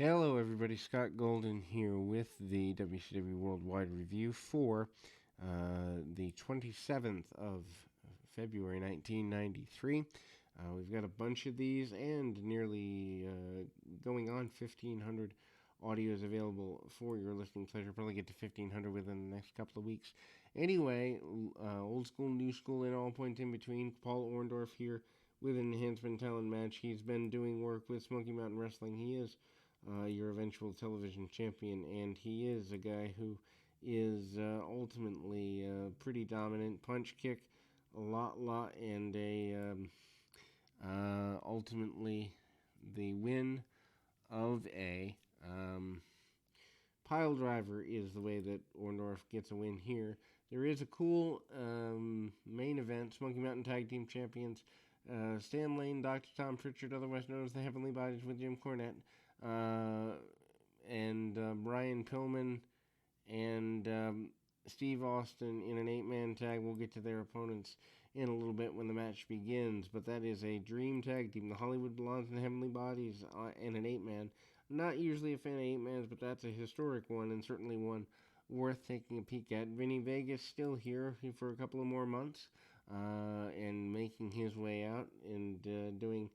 Hello, everybody. Scott Golden here with the WCW Worldwide Review for the 27th of February 1993. We've got a bunch of these and nearly going on 1,500 audios available for your listening pleasure. Probably get to 1,500 within the next couple of weeks. Anyway, old school, new school, and all points in between. Paul Orndorff here with an enhancement talent match. He's been doing work with Smoky Mountain Wrestling. He is your eventual television champion, and he is a guy who is ultimately pretty dominant. Punch kick, a lot, and ultimately the win of a pile driver is the way that Orndorff gets a win here. There is a cool main event: Smoky Mountain Tag Team Champions. Stan Lane, Dr. Tom Pritchard, otherwise known as the Heavenly Bodies, with Jim Cornette, uh, and Brian Pillman and Steve Austin in an 8-man tag. We'll get to their opponents in a little bit when the match begins, but that is a dream tag team. The Hollywood Blondes and the Heavenly Bodies in an 8-man. Not usually a fan of 8-mans, but that's a historic one and certainly one worth taking a peek at. Vinny Vegas still here for a couple of more months and making his way out and doing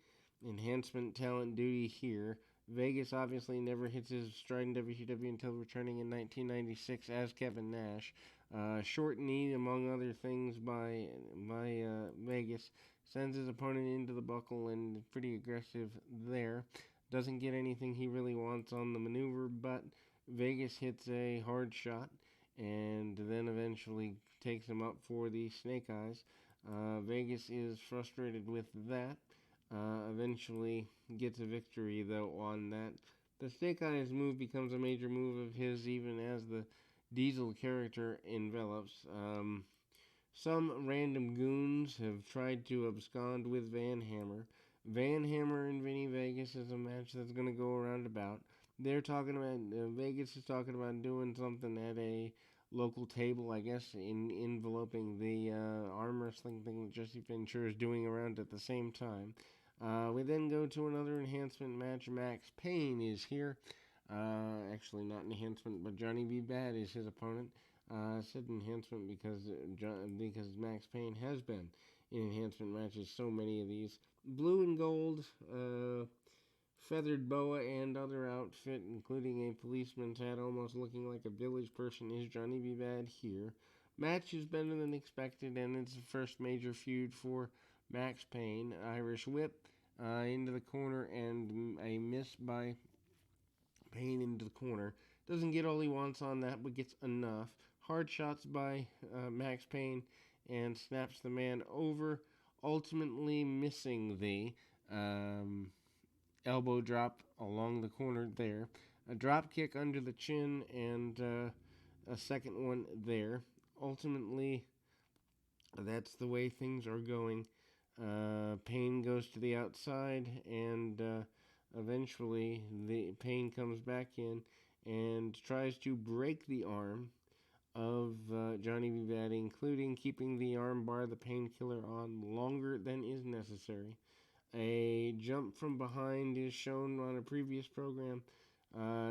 enhancement talent duty here. Vegas obviously never hits his stride in WCW until returning in 1996 as Kevin Nash. Short knee, among other things, by Vegas. Sends his opponent into the buckle and pretty aggressive there. Doesn't get anything he really wants on the maneuver, but Vegas hits a hard shot and then eventually takes him up for the Snake Eyes. Vegas is frustrated with that. Eventually gets a victory, though, on that. The Snake Eyes move becomes a major move of his, even as the Diesel character envelops. Some random goons have tried to abscond with Van Hammer. Van Hammer and Vinny Vegas is a match that's going to go around about. They're talking about, Vegas is talking about doing something at a local table, I guess, in enveloping the arm wrestling thing that Jesse Ventura is doing around at the same time. We then go to another enhancement match. Max Payne is here. Actually, not enhancement, but Johnny B. Bad is his opponent. I said enhancement because Max Payne has been in enhancement matches, so many of these. Blue and gold, feathered boa and other outfit, including a policeman's hat, almost looking like a village person, is Johnny B. Bad here. Match is better than expected, and it's the first major feud for Max Payne. Irish whip into the corner, and a miss by Payne into the corner. Doesn't get all he wants on that, but gets enough. Hard shots by Max Payne and snaps the man over, ultimately missing the um, elbow drop along the corner there. A drop kick under the chin and a second one there. Ultimately, that's the way things are going. Payne goes to the outside, and eventually the Payne comes back in and tries to break the arm of Johnny B. Bad, including keeping the arm bar, the painkiller, on longer than is necessary. A jump from behind is shown on a previous program.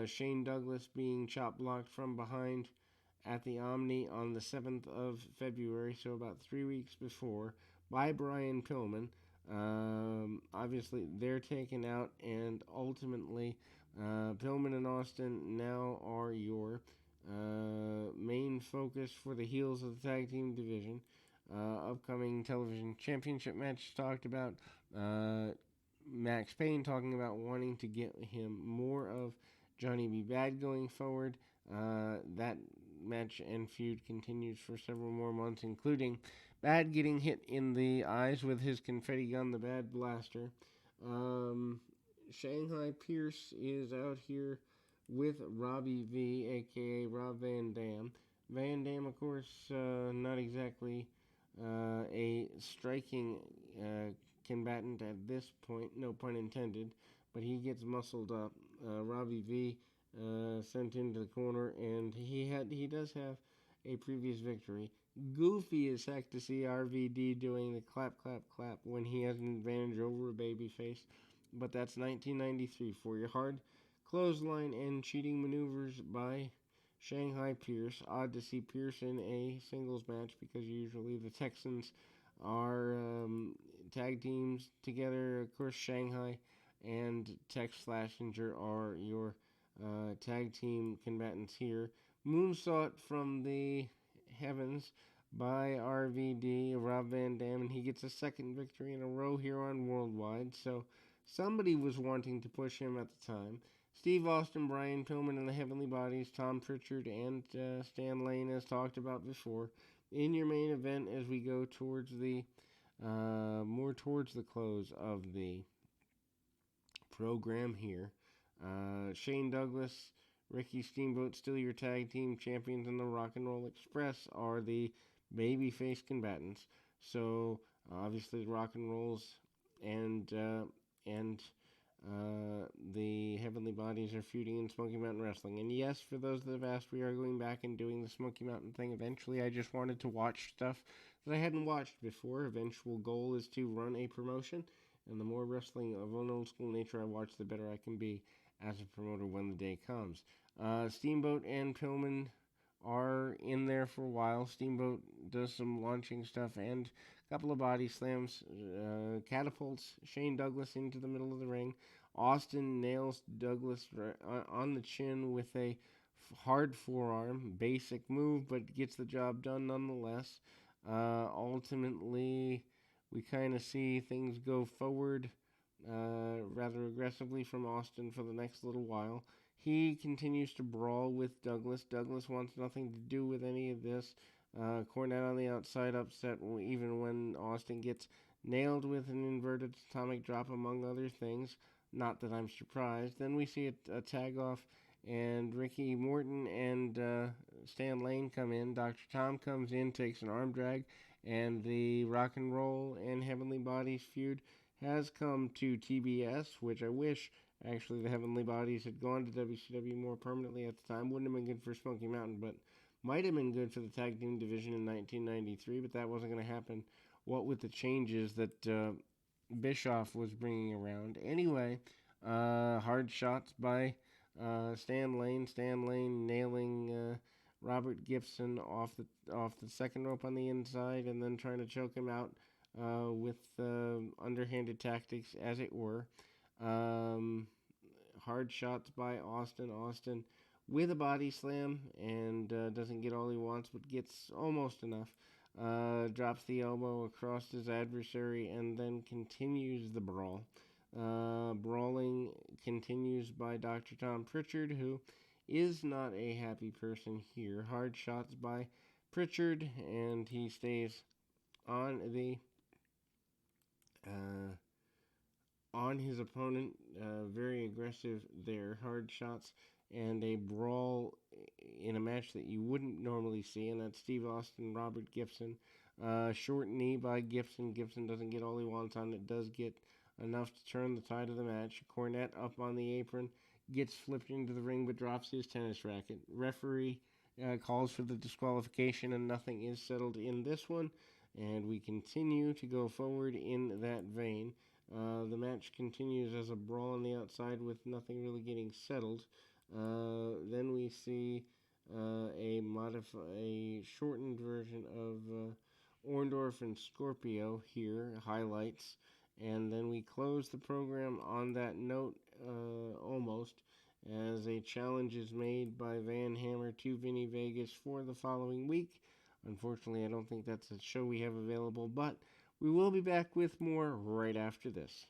Shane Douglas being chop blocked from behind at the Omni on the 7th of February, so about 3 weeks before, by Brian Pillman. Obviously, they're taken out, and ultimately, Pillman and Austin now are your main focus for the heels of the tag team division. Upcoming television championship match talked about. Max Payne talking about wanting to get him more of Johnny B. Bad going forward. That match and feud continues for several more months, including Bad getting hit in the eyes with his confetti gun, the Bad Blaster. Shanghai Pierce is out here with Robbie V, aka Rob Van Dam. Van Dam, of course, not exactly a striking combatant at this point, no pun intended, but he gets muscled up. Robbie V sent into the corner, and he does have a previous victory. Goofy as heck to see RVD doing the clap, clap, clap when he has an advantage over a babyface, but that's 1993 for you. Hard clothesline and cheating maneuvers by Shanghai Pierce. Odd to see Pierce in a singles match because usually the Texans are tag teams together. Of course, Shanghai and Tex Slashinger are your tag team combatants here. Moonsault from the heavens by RVD, Rob Van Dam, and he gets a second victory in a row here on Worldwide. So somebody was wanting to push him at the time. Steve Austin, Brian Pillman in the Heavenly Bodies, Tom Pritchard, and Stan Lane, as talked about before. In your main event, as we go towards the more towards the close of the program here, Shane Douglas, Ricky Steamboat, still your tag team champions, in the Rock and Roll Express are the babyface combatants. So obviously, the Rock and Rolls and the Heavenly Bodies are feuding in Smoky Mountain Wrestling. And yes, for those that have asked, we are going back and doing the Smoky Mountain thing eventually. I just wanted to watch stuff that I hadn't watched before. Eventual goal is to run a promotion, and the more wrestling of an old school nature I watch, the better I can be as a promoter when the day comes. Steamboat and Pillman are in there for a while. Steamboat does some launching stuff and a couple of body slams, catapults Shane Douglas into the middle of the ring. Austin nails Douglas on the chin with a hard forearm. Basic move, but gets the job done nonetheless. Ultimately, we kind of see things go forward rather aggressively from Austin for the next little while. He continues to brawl with Douglas. Douglas wants nothing to do with any of this. Cornette on the outside upset even when Austin gets nailed with an inverted atomic drop, among other things. Not that I'm surprised. Then we see a tag off, and Ricky Morton and Stan Lane come in. Dr. Tom comes in, takes an arm drag, and the Rock and Roll and Heavenly Bodies feud has come to TBS, which I wish actually the Heavenly Bodies had gone to WCW more permanently at the time. Wouldn't have been good for Smoky Mountain, but might have been good for the tag team division in 1993, but that wasn't going to happen. What with the changes that Bischoff was bringing around. Anyway, hard shots by Stan Lane. Stan Lane nailing Robert Gibson off the second rope on the inside, and then trying to choke him out with underhanded tactics, as it were. Hard shots by Austin. Austin with a body slam, and doesn't get all he wants, but gets almost enough. Drops the elbow across his adversary, and then continues the brawl. Brawling continues by Dr. Tom Pritchard, who is not a happy person here. Hard shots by Pritchard, and he stays on the on his opponent. Very aggressive there. Hard shots and a brawl in a match that you wouldn't normally see, and that's Steve Austin, Robert Gibson. Short knee by Gibson. Gibson doesn't get all he wants on it, does get enough to turn the tide of the match. Cornette up on the apron, gets flipped into the ring, but drops his tennis racket. Referee calls for the disqualification, and nothing is settled in this one, and we continue to go forward in that vein. The match continues as a brawl on the outside with nothing really getting settled. Then we see a shortened version of Orndorff and Scorpio here, highlights. And then we close the program on that note, almost, as a challenge is made by Van Hammer to Vinny Vegas for the following week. Unfortunately, I don't think that's a show we have available, but we will be back with more right after this.